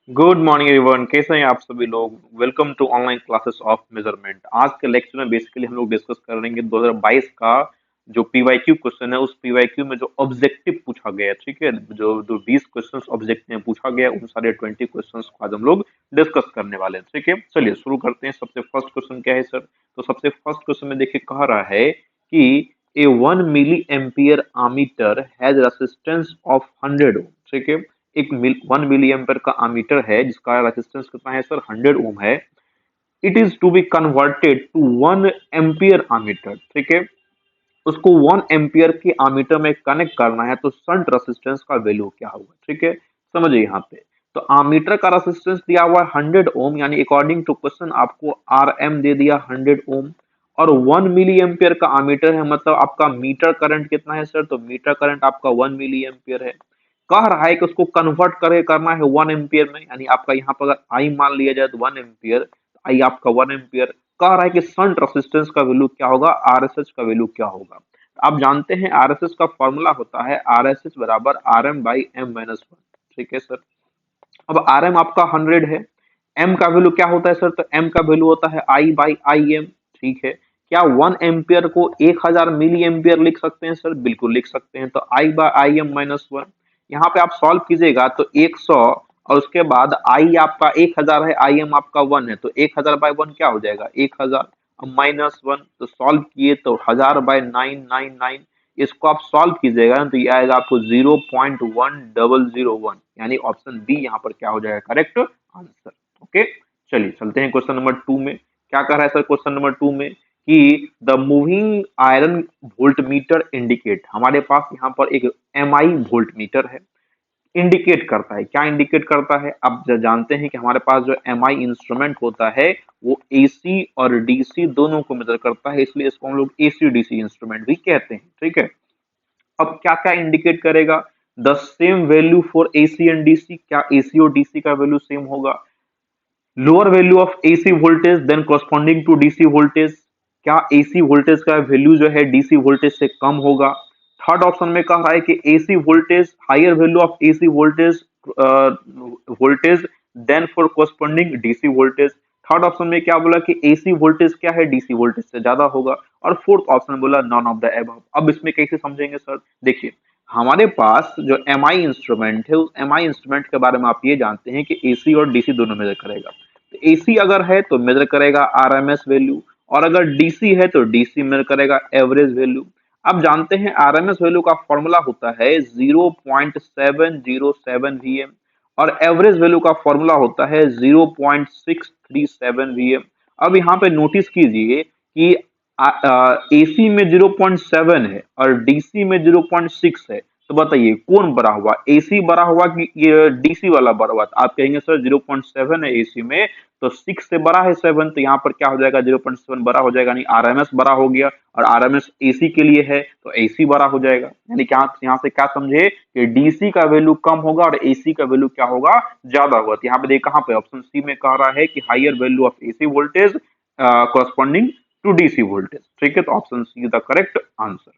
Good morning everyone, कैसे हैं आप सभी लोग। Welcome to online classes of measurement. आज के लेक्चर में बेसिकली हम लोग डिस्कस करेंगे 2022 का जो पीवाईक्यू क्वेश्चन है, उस पीवाईक्यू में जो ऑब्जेक्टिव पूछा गया है। ठीक है, जो जो 20 क्वेश्चंस ऑब्जेक्टिव में पूछा गया है, उन सारे 20 क्वेश्चंस को आज हम लोग डिस्कस करने वाले हैं। ठीक है, चलिए शुरू करते हैं। सबसे फर्स्ट क्वेश्चन क्या है सर? तो सबसे फर्स्ट क्वेश्चन में देखिए कह रहा है कि a 1 milli ampere ammeter has resistance of 100 ohm. ठीक है, एक 1 मिली एम्पियर का आमीटर है जिसका रेजिस्टेंस कितना है सर? 100 ओम है। It is to be converted to 1 ampere ammeter. ठीक है, उसको 1 एम्पियर के आमीटर में कनेक्ट करना है, तो शंट रेसिस्टेंस का वैल्यू क्या होगा? ठीक है, समझिए यहाँ पे। तो आमीटर का रेसिस्टेंस दिया हुआ है 100 ओम, यानी अकॉर्डिंग टू क्वेश्चन आपको आर एम दे दिया 100 ओम, और 1 मिली एम्पियर का आमीटर है, मतलब आपका मीटर करंट कितना है सर? तो मीटर करंट आपका 1 मिली एम्पियर है। कह रहा है कि उसको कन्वर्ट करे करना है 1 एम्पियर में, यानी आपका यहाँ पर अगर आई मान लिया जाए तो 1 एम्पियर, आई आपका 1 एम्पियर। कह रहा है कि शंट रेसिस्टेंस का वैल्यू क्या होगा, आरएसएस का वैल्यू क्या होगा। आप जानते हैं आरएसएस का फॉर्मूला होता है आरएसएस बराबर R M by M minus one. ठीक है सर, अब आर एम आपका 100 है, एम का वैल्यू क्या होता है सर? तो एम का वैल्यू होता है आई बाई आई एम। ठीक है, क्या 1 एम्पियर को 1000 मिली एम्पियर लिख सकते हैं सर? बिल्कुल लिख सकते हैं। तो I by I M minus one, यहाँ पे आप सॉल्व कीजिएगा तो 100, और उसके बाद आई आपका 1000 है, आई एम आपका 1 है, तो 1000 बाई वन क्या हो जाएगा? 1000। अब माइनस वन, तो सॉल्व किए तो 1000 बाई 999, इसको आप सॉल्व कीजिएगा ना तो ये आएगा आपको 0.1001, यानी ऑप्शन बी यहाँ पर क्या हो जाएगा? Correct answer. ओके, चलिए चलते हैं क्वेश्चन नंबर 2 में। क्या कर रहा है सर क्वेश्चन नंबर 2 में कि the moving iron volt meter indicate. हमारे पास यहाँ पर एक एम आई वोल्ट मीटर है, इंडिकेट करता है। क्या इंडिकेट करता है? आप जानते हैं कि हमारे पास जो एम आई इंस्ट्रूमेंट होता है वो एसी और डीसी दोनों को मेजर करता है, इसलिए इसको हम लोग एसी डीसी इंस्ट्रूमेंट भी कहते हैं। ठीक है, अब क्या क्या इंडिकेट करेगा? The same value for AC and DC. क्या एसी और डीसी का वैल्यू सेम होगा? Lower value of AC voltage than corresponding to DC voltage. क्या एसी वोल्टेज का वैल्यू जो है डीसी वोल्टेज से कम होगा? थर्ड ऑप्शन में कह रहा है कि AC voltage, higher value of AC voltage voltage than for corresponding DC voltage. Third option में क्या बोला कि एसी वोल्टेज क्या है? डीसी वोल्टेज से ज्यादा होगा। और फोर्थ ऑप्शन बोला नॉन ऑफ द एबव। अब इसमें कैसे समझेंगे सर? देखिए, हमारे पास जो एम आई इंस्ट्रूमेंट है, उस एम आई इंस्ट्रूमेंट के बारे में आप ये जानते हैं कि एसी और डीसी दोनों मेजर करेगा। एसी अगर है तो मेजर करेगा आरएमएस वैल्यू, और अगर डीसी है तो डीसी मेजर करेगा एवरेज वैल्यू। आप जानते हैं आरएमएस वैल्यू का फॉर्मूला होता है 0.707 वीएम, और एवरेज वैल्यू का फॉर्मूला होता है 0.637 वीएम। अब यहाँ पे नोटिस कीजिए कि एसी में 0.7 है और डीसी में 0.6 है, तो बताइए कौन बड़ा हुआ? एसी बड़ा हुआ कि ये डीसी वाला बड़ा हुआ? तो आप कहेंगे सर 0.7 है एसी में, तो 6 से बड़ा है 7, तो यहाँ पर क्या हो जाएगा? 0.7 बड़ा हो जाएगा, यानी आरएमएस बड़ा हो गया, और आरएमएस एसी के लिए है तो एसी बड़ा हो जाएगा। यानी क्या यहाँ से क्या समझे कि डीसी का वैल्यू कम होगा और एसी का वैल्यू क्या होगा? ज्यादा होगा। तो यहाँ पे देखिए कहाँ पे ऑप्शन सी में कह रहा है कि higher value of AC voltage corresponding to DC voltage. ठीक है, तो option C is the correct answer.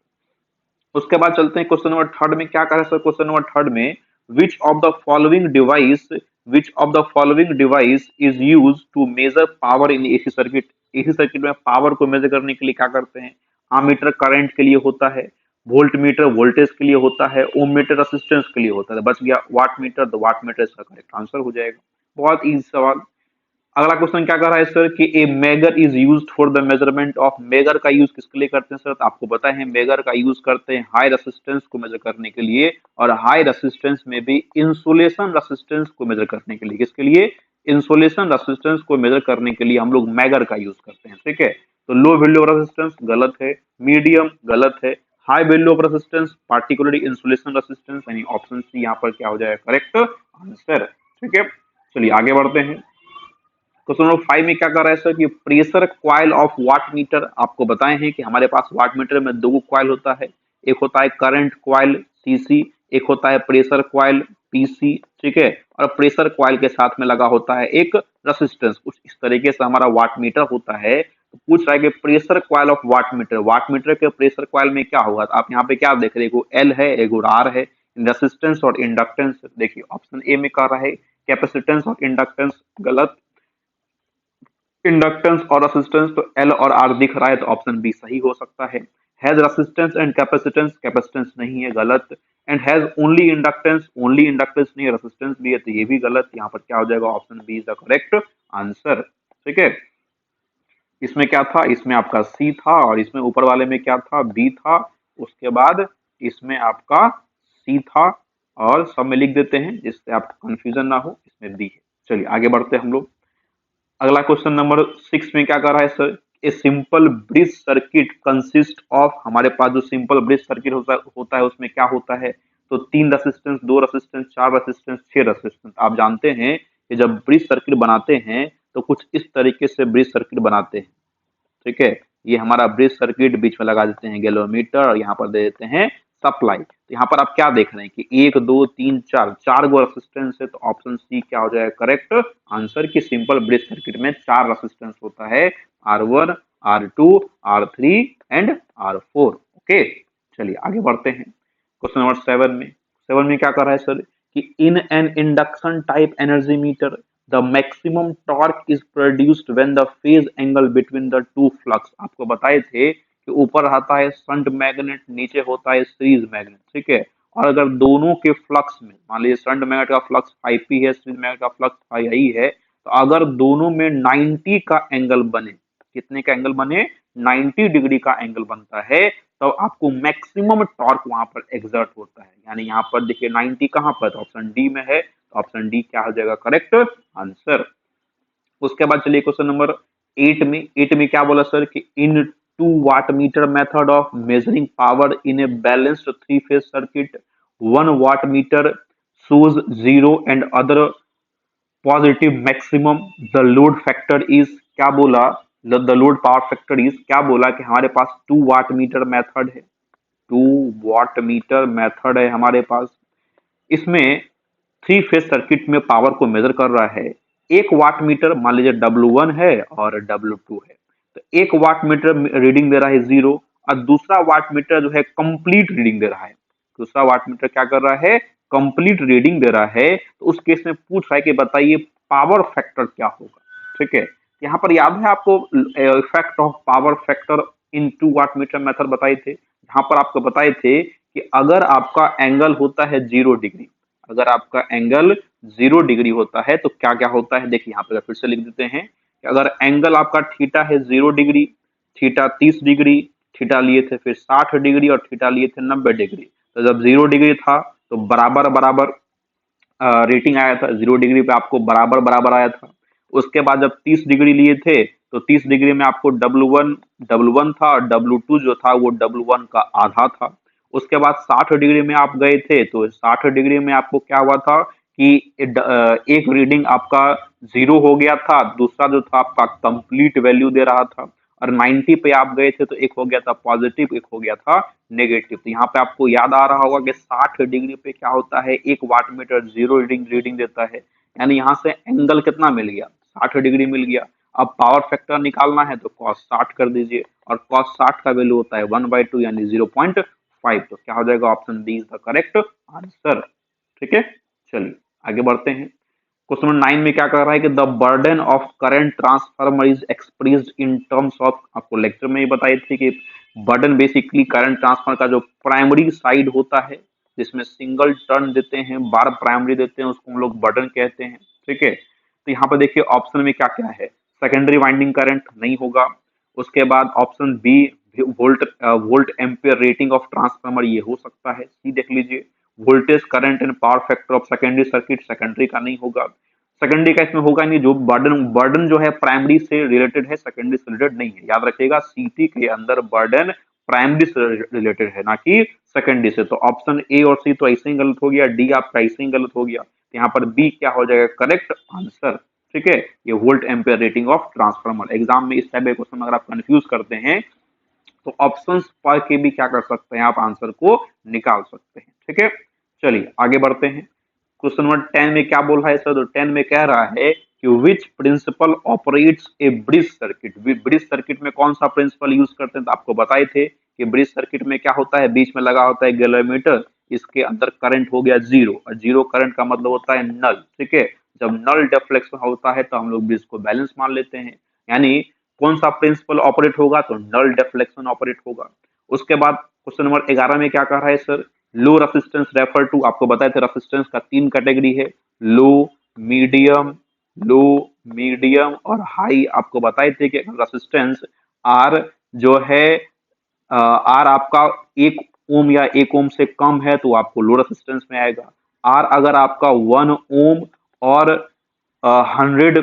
उसके बाद चलते हैं क्वेश्चन नंबर थर्ड में। क्या कहा सर क्वेश्चन नंबर थर्ड में? Which of the following device, which of the following device is use to measure power in AC circuit. AC circuit में power को मेजर करने के लिए क्या करते हैं? आमीटर करंट के लिए होता है, वोल्ट मीटर वोल्टेज के लिए होता है, ओम मीटर रेसिस्टेंस के लिए होता है। बच गया वाट मीटर, तो वाट मीटर इसका करेक्ट आंसर हो जाएगा। बहुत इजी सवाल। अगला क्वेश्चन क्या कर रहा है सर कि a megger is used for the measurement of. Megger का यूज किसके लिए करते हैं सर? तो आपको पता है मेगर का यूज करते हैं हाई रेसिस्टेंस को मेजर करने के लिए, और हाई रेसिस्टेंस में भी इंसुलेशन रेसिस्टेंस को मेजर करने के लिए। किसके लिए? इंसुलेशन रेसिस्टेंस को मेजर करने के लिए हम लोग मेगर का यूज करते हैं। ठीक है, तो लो वैल्यू ऑफ रेसिस्टेंस गलत है, मीडियम गलत है, high value of resistance particularly insulation resistance, यानी ऑप्शन सी यहाँ पर क्या हो जाएगा? Correct answer. ठीक है, चलिए आगे बढ़ते हैं। क्वेश्चन नंबर 5 में क्या कर रहा है सर कि pressure coil of watt meter. आपको बताए हैं कि हमारे पास वाट मीटर में दो क्वाइल होता है, एक होता है करंट क्वाइल सीसी, एक होता है प्रेशर क्वाइल पीसी। ठीक है, और प्रेशर क्वाइल के साथ में लगा होता है एक रेसिस्टेंस। कुछ इस तरीके से हमारा वाट मीटर होता है। तो पूछ रहा है कि pressure coil of watt meter, watt meter के प्रेशर क्वाइल में क्या होगा? तो आप यहाँ पे क्या देख रहे हो? एल है, एगो आर है, रेसिस्टेंस और इंडक्टेंस। देखिए ऑप्शन ए में कह रहा है कैपेसिटेंस और इंडक्टेंस गलत, इंडक्टेंस और रेसिस्टेंस तो एल और आर दिख रहा है तो ऑप्शन बी सही हो सकता है। Has resistance and capacitance, capacitance नहीं है, गलत। And has only inductance, only inductance नहीं है, रेसिस्टेंस भी है तो ये भी गलत। यहाँ पर क्या हो जाएगा, option B is the correct answer. ठीक है, इसमें क्या था, इसमें आपका सी था और इसमें ऊपर वाले में क्या था, बी था। उसके बाद इसमें आपका सी था और सब में लिख देते हैं जिससे आपको कंफ्यूजन ना हो, इसमें बी है। चलिए आगे बढ़ते हैं हम लोग। अगला क्वेश्चन नंबर 6 में क्या कर रहा है sir, a simple bridge circuit consist of, हमारे पास जो सिंपल ब्रिज सर्किट होता है उसमें क्या होता है, तो 3 रेसिस्टेंस, 2 रेसिस्टेंस, 4 रेसिस्टेंस, 6 रेसिस्टेंस। आप जानते हैं कि जब ब्रिज सर्किट बनाते हैं तो कुछ इस तरीके से ब्रिज सर्किट बनाते हैं। ठीक है, ये हमारा ब्रिज सर्किट, बीच में लगा देते हैं गैलोमीटर और यहाँ पर दे देते हैं सप्लाई। तो यहाँ पर आप क्या देख रहे हैं कि 1 2 3 4, 4 गो रेसिस्टेंस है तो ऑप्शन सी क्या हो जाएगा करेक्ट आंसर, की सिंपल ब्रिज सर्किट में 4 रेसिस्टेंस होता है, R1, R2, R3 and R4। Okay, चलिए आगे बढ़ते हैं क्वेश्चन नंबर 7 में। 7 में क्या कर रहा है सर कि in an induction type energy meter the maximum torque is produced when the phase angle between the two flux. आपको बताए थे कि ऊपर आता है शंट मैग्नेट, नीचे होता है सीरीज मैग्नेट। ठीक है, और अगर दोनों के फ्लक्स में, मान लीजिए शंट मैग्नेट का फ्लक्स 5p है, सीरीज मैग्नेट का फ्लक्स 5i है, तो अगर दोनों में 90 का एंगल बने, कितने का एंगल बने, 90 डिग्री का एंगल बनता है, तो आपको मैक्सिमम टॉर्क वहां पर एग्जर्ट होता है। यानी यहाँ पर देखिए 90 कहां पर, ऑप्शन डी में है, तो ऑप्शन डी क्या हो जाएगा करेक्ट आंसर। उसके बाद चलिए क्वेश्चन नंबर 8 में। 8 में क्या बोला सर कि in 2 watt meter method of measuring power in a balanced 3 phase circuit 1 watt meter shows 0 and other positive maximum the load factor is, क्या बोला, the load power factor is, क्या बोला कि हमारे पास 2 वाट मीटर मेथड है, 2 watt meter method है हमारे पास। इसमें 3 फेज सर्किट में पावर को मेजर कर रहा है। 1 वाट मीटर मान लीजिए W1 है और W2 है, तो 1 वाट मीटर रीडिंग दे रहा है 0 और दूसरा वाट मीटर जो है कंप्लीट रीडिंग दे रहा है। दूसरा वाट मीटर क्या कर रहा है, कंप्लीट रीडिंग दे रहा है। तो उस केस में पूछ रहा है कि बताइए पावर फैक्टर क्या होगा। ठीक है, यहाँ पर याद है आपको effect of power factor in 2 watt meter method बताए थे। यहाँ पर आपको बताए थे कि अगर आपका एंगल होता है 0 डिग्री, अगर आपका एंगल 0 डिग्री होता है तो क्या क्या होता है, देखिए यहाँ पे फिर से लिख देते हैं कि अगर एंगल आपका थीटा है 0 डिग्री, थीटा 30 डिग्री, थीटा लिए थे फिर 60 डिग्री और थीटा लिए थे 90 डिग्री। तो जब 0 डिग्री था तो बराबर बराबर रेटिंग आया था, 0 डिग्री पे आपको बराबर बराबर आया था। उसके बाद जब 30 डिग्री लिए थे तो 30 डिग्री में आपको W1 था और W2 जो था वो W1 का आधा था। उसके बाद 60 डिग्री में आप गए थे तो 60 डिग्री में आपको क्या हुआ था कि एक रीडिंग आपका 0 हो गया था, दूसरा जो था आपका कंप्लीट वैल्यू दे रहा था। और 90 पे आप गए थे तो एक हो गया था पॉजिटिव, एक हो गया था नेगेटिव। तो यहाँ पे आपको याद आ रहा होगा कि 60 डिग्री पे क्या होता है, 1 वाट मीटर 0 रीडिंग देता है। यानी यहाँ से एंगल कितना मिल गया, 60 डिग्री मिल गया। अब पावर फैक्टर निकालना है तो cos 60 कर दीजिए और cos 60 का वैल्यू होता है 1/2 यानी 0.5। तो क्या हो जाएगा, option D is the correct answer. ठीक है, चलिए आगे बढ़ते हैं। क्वेश्चन नंबर 9 में क्या कर रहा है कि the burden of current transformer is expressed in terms of, आपको लेक्चर में ही बताए थे कि बर्डन बेसिकली करंट ट्रांसफार्मर का जो प्राइमरी साइड होता है जिसमें सिंगल टर्न देते हैं, बार प्राइमरी देते हैं, उसको हम लोग बर्डन कहते हैं। ठीक है, तो यहाँ पर देखिए ऑप्शन में क्या क्या है, सेकेंडरी वाइंडिंग करंट नहीं होगा। उसके बाद option B volt ampere rating of transformer, ये हो सकता है। सी देख लीजिए, voltage current and power factor of secondary circuit, secondary का नहीं होगा। सेकेंडरी का इसमें होगा नहीं, जो बर्डन जो है प्राइमरी से रिलेटेड है, सेकेंडरी से रिलेटेड नहीं है। याद रखिएगा सीटी के अंदर बर्डन प्राइमरी से रिलेटेड है ना कि सेकेंडरी से। तो ऑप्शन ए और सी तो ऐसे ही गलत हो गया, डी आपका ऐसे ही गलत हो गया। तो यहाँ पर बी क्या हो जाएगा करेक्ट आंसर। ठीक है, ये volt ampere rating of transformer. Exam में इस टाइप के क्वेश्चन अगर आप कंफ्यूज करते हैं तो ऑप्शंस पढ़ के भी क्या कर सकते हैं, आप आंसर को निकाल सकते हैं। ठीक है, चलिए आगे बढ़ते हैं। क्वेश्चन नंबर 10 में क्या बोल रहा है सर, तो 10 में कह रहा है कि which principle operates A bridge circuit. Bridge circuit में कौन सा प्रिंसिपल यूज करते हैं, तो आपको बताए थे कि ब्रिज सर्किट में क्या होता है, बीच में लगा होता है गैलोमीटर, इसके अंदर करंट हो गया 0 और 0 करंट का मतलब होता है नल। ठीक है, जब नल डिफ्लेक्शन होता है तो हम लोग भी इसको बैलेंस मान लेते हैं, यानी कौन सा प्रिंसिपल ऑपरेट होगा, तो नल डिफ्लेक्शन ऑपरेट होगा। उसके बाद क्वेश्चन नंबर 11 में क्या कह रहा है sir, low resistance refer to, आपको बताए थे रेसिस्टेंस का 3 कैटेगरी है, लो, मीडियम, लो, मीडियम और हाई। आपको बताए थे कि रेसिस्टेंस आर जो है आर आपका 1 ओम या 1 ओम से कम है तो आपको लो रेसिस्टेंस में आएगा। आर अगर आपका 1 ओम और 100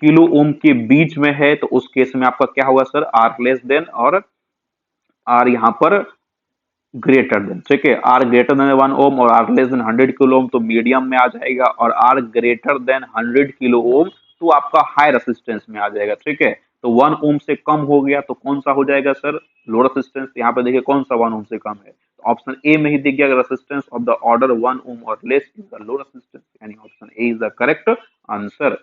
किलो ओम के बीच में है तो उस केस में आपका क्या होगा सर, आर लेस देन, और आर यहाँ पर ग्रेटर देन, ठीक है, आर ग्रेटर देन 1 ओम और R less than 100 kilo ohm तो मीडियम में आ जाएगा, और R greater than 100 kilo ohm तो आपका हाई रेसिस्टेंस में आ जाएगा, ठीक है। तो 1 ओम से कम हो गया तो कौन सा हो जाएगा सर, लो रेसिस्टेंस। यहाँ पे देखिए कौन सा 1 ओम से कम है, तो ऑप्शन ए में ही दिख गया, resistance of the order 1 ohm और less is the low resistance, यानी option A is the correct answer.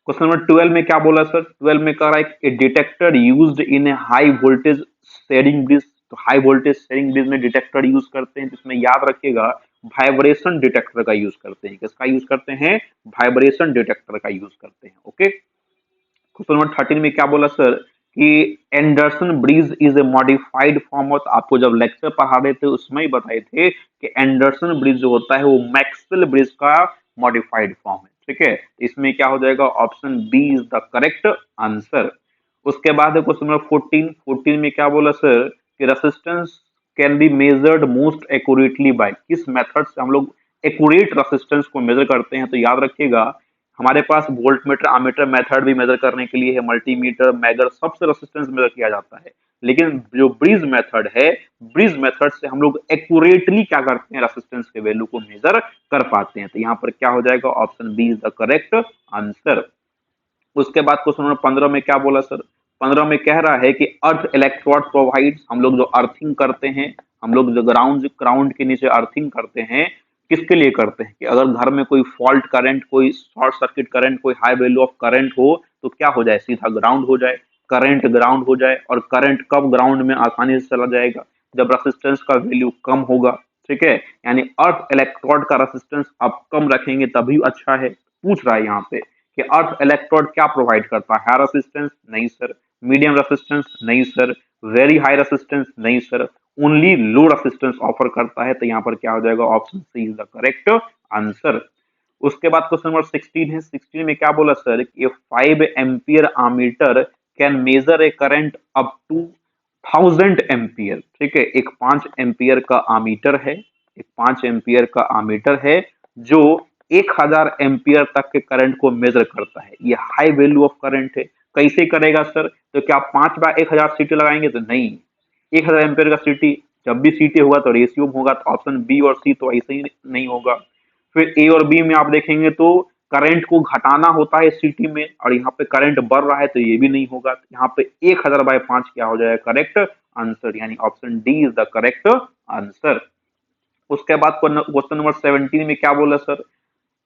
Question number 12 में क्या बोला सर, 12 में कह रहा है ए detector used in A high voltage Schering bridge, तो हाई वोल्टेज शेयरिंग ब्रिज में डिटेक्टर यूज करते हैं, जिसमें याद रखिएगा वाइब्रेशन डिटेक्टर का यूज करते हैं। किसका यूज करते हैं, वाइब्रेशन डिटेक्टर का यूज करते हैं, ओके। क्वेश्चन नंबर 13 में क्या बोला सर कि Anderson bridge is a modified form of, आपको जब लेक्चर पढ़ा रहे थे उसमें ही बताए थे कि एंडरसन ब्रिज जो होता है वो मैक्सवेल ब्रिज का मॉडिफाइड फॉर्म है, ठीक है। इसमें क्या हो जाएगा, option B is the correct answer. उसके बाद क्वेश्चन नंबर 14 में क्या बोला सर कि resistance can be measured most accurately by, किस मेथड से हम लोग एक्यूरेट रेसिस्टेंस को मेजर करते हैं, तो याद रखिएगा हमारे पास वोल्टमीटर अमीटर मेथड भी मेजर करने के लिए है, मल्टीमीटर मैगर सबसे रेसिस्टेंस मेजर किया जाता है, लेकिन जो ब्रिज मेथड है, ब्रिज मेथड से हम लोग एक्यूरेटली क्या करते हैं, रेसिस्टेंस के वैल्यू को मेजर कर पाते हैं। तो यहाँ पर क्या हो जाएगा, option B is the correct answer. उसके बाद क्वेश्चन नंबर 15 में क्या बोला सर, 15 में कह रहा है कि अर्थ इलेक्ट्रोड प्रोवाइड, हम लोग जो अर्थिंग करते हैं, हम लोग जो ग्राउंड के नीचे अर्थिंग करते हैं, किसके लिए करते हैं कि अगर घर में कोई फॉल्ट करंट, कोई शॉर्ट सर्किट करंट, कोई हाई वैल्यू ऑफ करंट हो तो क्या हो जाए, सीधा ग्राउंड हो जाए, करंट ग्राउंड हो जाए। और करंट कब ग्राउंड में आसानी से चला जाएगा, जब रेसिस्टेंस का वैल्यू कम होगा, ठीक है। यानी अर्थ इलेक्ट्रोड का रेसिस्टेंस आप कम रखेंगे तभी अच्छा है। पूछ रहा है यहाँ पे कि अर्थ इलेक्ट्रोड क्या प्रोवाइड करता है, हाई रेसिस्टेंस नहीं सर, मीडियम रेसिस्टेंस नहीं सर, वेरी हाई रेसिस्टेंस नहीं sir, only low resistance offer करता है। तो यहाँ पर क्या हो जाएगा, option C is the correct answer. उसके बाद क्वेश्चन नंबर 16 है, 16 में क्या बोला सर कि 5 ampere ammeter can measure a current up to 1000 ampere, ठीक है। एक 5 एम्पियर का आमीटर है, एक 5 एम्पियर का आमीटर है जो 1000 एम्पियर तक के करंट को मेजर करता है। ये हाई वैल्यू ऑफ करंट है। कैसे करेगा सर, तो क्या 5/1000 सीटी लगाएंगे, तो नहीं, 1000 एम्पियर का सीटी, जब भी सीटी होगा तो रेशियो में होगा, तो ऑप्शन बी और सी तो ऐसे ही नहीं होगा। फिर ए और बी में आप देखेंगे तो करंट को घटाना होता है सीटी में, और यहाँ पे करंट बढ़ रहा है तो ये भी नहीं होगा। यहाँ पे 1000/5 क्या हो जाएगा, करेक्ट आंसर, यानी option D is the correct answer. उसके बाद क्वेश्चन नंबर 17 में क्या बोला sir,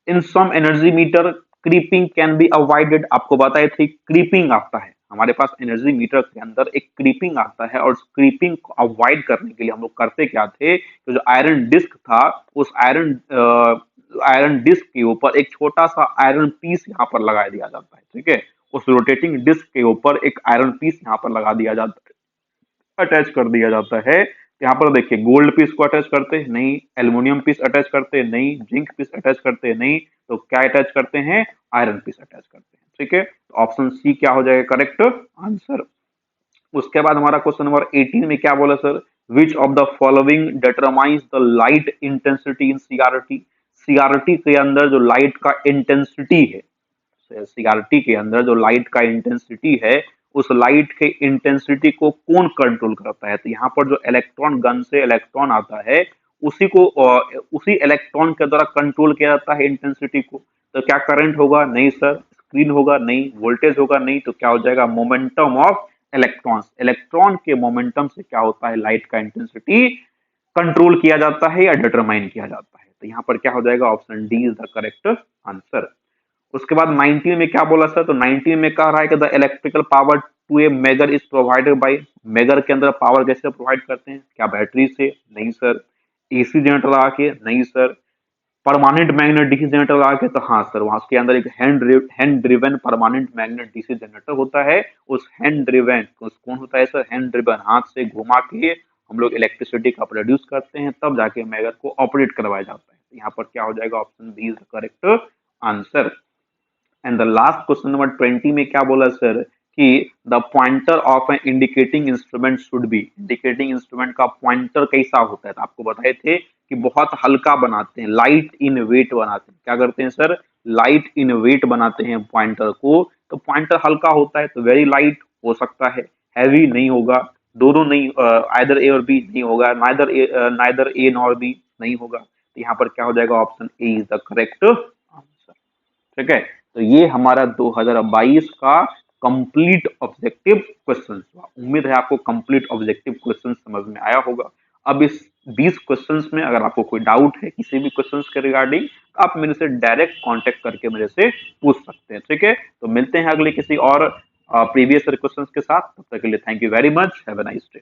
in some energy meter creeping can be avoided, आपको बताए थे क्रीपिंग आता है हमारे पास एनर्जी मीटर के अंदर, एक क्रीपिंग आता है, और क्रीपिंग को अवॉइड करने के लिए हम लोग करते क्या थे, तो जो आयरन डिस्क था उस आयरन डिस्क के ऊपर एक छोटा सा आयरन पीस यहाँ पर लगा दिया जाता है, ठीक है। उस रोटेटिंग डिस्क के ऊपर एक आयरन पीस यहाँ पर लगा दिया जाता है, अटैच कर दिया जाता है। यहाँ पर देखिए गोल्ड पीस को अटैच करते हैं नहीं, एल्युमिनियम पीस अटैच करते हैं नहीं, जिंक पीस अटैच करते हैं नहीं, तो क्या अटैच करते हैं, आयरन पीस अटैच करते हैं, ठीक है। तो ऑप्शन सी क्या हो जाएगा, करेक्ट आंसर। उसके बाद हमारा क्वेश्चन नंबर 18 में क्या बोला sir, which of the following determines the light intensity in CRT, CRT के अंदर जो लाइट का इंटेंसिटी है, सीआरटी के अंदर जो लाइट का इंटेंसिटी है, उस लाइट के इंटेंसिटी को कौन कंट्रोल करता है, तो यहाँ पर जो इलेक्ट्रॉन गन से इलेक्ट्रॉन आता है उसी को उसी इलेक्ट्रॉन के द्वारा कंट्रोल किया जाता है इंटेंसिटी को। तो क्या करंट होगा, नहीं सर, स्क्रीन होगा नहीं, वोल्टेज होगा नहीं, तो क्या हो जाएगा, मोमेंटम ऑफ इलेक्ट्रॉन्स, इलेक्ट्रॉन के मोमेंटम से क्या होता है, लाइट का इंटेंसिटी कंट्रोल किया जाता है या डिटरमाइन किया जाता है। तो यहाँ पर क्या हो जाएगा, option D is the correct answer. उसके बाद 19 में क्या बोला सर, तो 19 में कह रहा है कि the electrical power to a megger is provided by, megger के अंदर पावर कैसे प्रोवाइड करते हैं, क्या बैटरी से, नहीं सर, एसी जनरेटर लगा के, नहीं sir, permanent magnet DC generator लगा के, तो हाँ सर वहां उसके अंदर एक hand driven permanent magnet DC generator होता है। उस हैंड ड्रिवन कौन होता है सर? हैंड ड्रिवन, हाथ से घुमा के हम लोग इलेक्ट्रिसिटी का प्रोड्यूस करते हैं, तब जाके मैग्नेट को ऑपरेट करवाया जाता है। तो यहाँ पर क्या हो जाएगा? Option B is the correct answer. And the last question number 20 में क्या बोला सर कि the pointer of an indicating instrument should be, indicating instrument का पॉइंटर कैसा होता है? तो आपको बताए थे कि बहुत हल्का बनाते हैं, लाइट इन वेट बनाते हैं। क्या करते हैं सर? लाइट इन वेट बनाते हैं पॉइंटर को। तो पॉइंटर हल्का होता है तो वेरी लाइट हो सकता है, हैवी नहीं होगा, दोनों नहीं, आइदर ए और बी नहीं होगा, नाइदर ए नॉर बी नहीं होगा। तो यहाँ पर क्या हो जाएगा? Option A is the correct answer. ठीक है, तो ये हमारा 2022 का कंप्लीट ऑब्जेक्टिव क्वेश्चन हुआ। उम्मीद है आपको कंप्लीट ऑब्जेक्टिव क्वेश्चन समझ में आया होगा। अब इस 20 क्वेश्चंस में अगर आपको कोई डाउट है किसी भी क्वेश्चंस के रिगार्डिंग, तो आप मेरे से डायरेक्ट कांटेक्ट करके मेरे से पूछ सकते हैं। ठीक है, तो मिलते हैं अगले किसी और प्रीवियस क्वेश्चंस के साथ। तब तक के लिए thank you very much, have a nice day.